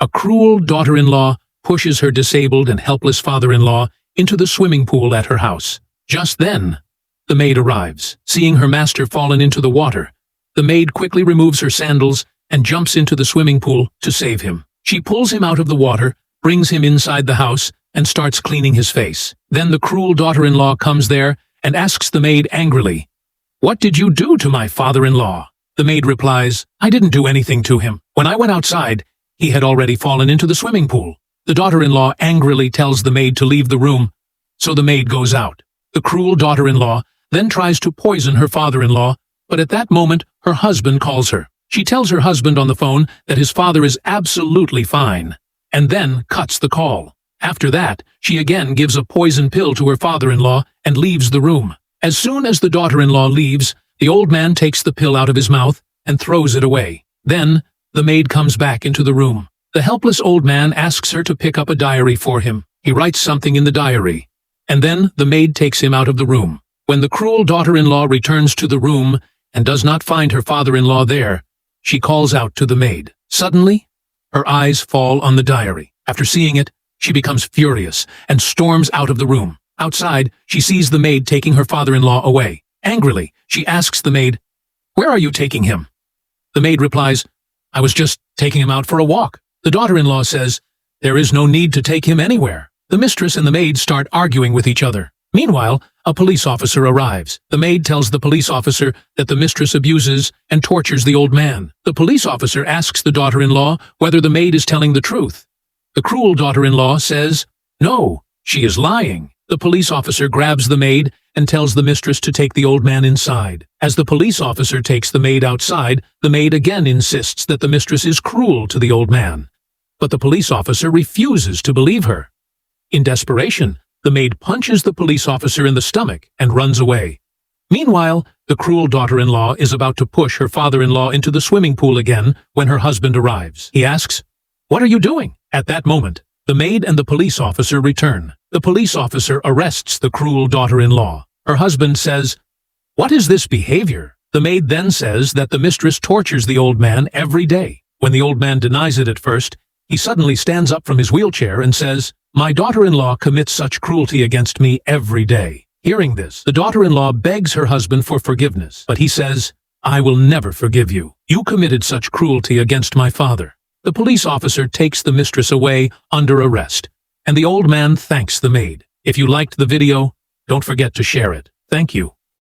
A cruel daughter-in-law pushes her disabled and helpless father-in-law into the swimming pool at her house. Just then, the maid arrives. Seeing her master fallen into the water, the maid quickly removes her sandals and jumps into the swimming pool to save him. She pulls him out of the water, brings him inside the house, and starts cleaning his face. Then the cruel daughter-in-law comes there and asks the maid angrily, "What did you do to my father-in-law?" The maid replies, "I didn't do anything to him. When I went outside, he had already fallen into the swimming pool." The daughter-in-law angrily tells the maid to leave the room, so the maid goes out. The cruel daughter-in-law then tries to poison her father-in-law, but at that moment, her husband calls her. She tells her husband on the phone that his father is absolutely fine, and then cuts the call. After that, she again gives a poison pill to her father-in-law and leaves the room. As soon as the daughter-in-law leaves, the old man takes the pill out of his mouth and throws it away. Then, the maid comes back into the room. The helpless old man asks her to pick up a diary for him. He writes something in the diary, and then the maid takes him out of the room. When the cruel daughter-in-law returns to the room and does not find her father-in-law there, she calls out to the maid. Suddenly, her eyes fall on the diary. After seeing it, she becomes furious and storms out of the room. Outside, she sees the maid taking her father-in-law away. Angrily, she asks the maid, "Where are you taking him?" The maid replies, "I was just taking him out for a walk." The daughter-in-law says, "There is no need to take him anywhere." The mistress and the maid start arguing with each other. Meanwhile, a police officer arrives. The maid tells the police officer that the mistress abuses and tortures the old man. The police officer asks the daughter-in-law whether the maid is telling the truth. The cruel daughter-in-law says, "No, she is lying." The police officer grabs the maid and tells the mistress to take the old man inside. As the police officer takes the maid outside, the maid again insists that the mistress is cruel to the old man. But the police officer refuses to believe her. In desperation, the maid punches the police officer in the stomach and runs away. Meanwhile, the cruel daughter-in-law is about to push her father-in-law into the swimming pool again when her husband arrives. He asks, "What are you doing?" At that moment, the maid and the police officer return. The police officer arrests the cruel daughter-in-law. Her husband says, "What is this behavior?" The maid then says that the mistress tortures the old man every day. When the old man denies it at first, he suddenly stands up from his wheelchair and says, "My daughter-in-law commits such cruelty against me every day." Hearing this, the daughter-in-law begs her husband for forgiveness, but he says, "I will never forgive you. You committed such cruelty against my father." The police officer takes the mistress away under arrest, and the old man thanks the maid. If you liked the video, don't forget to share it. Thank you.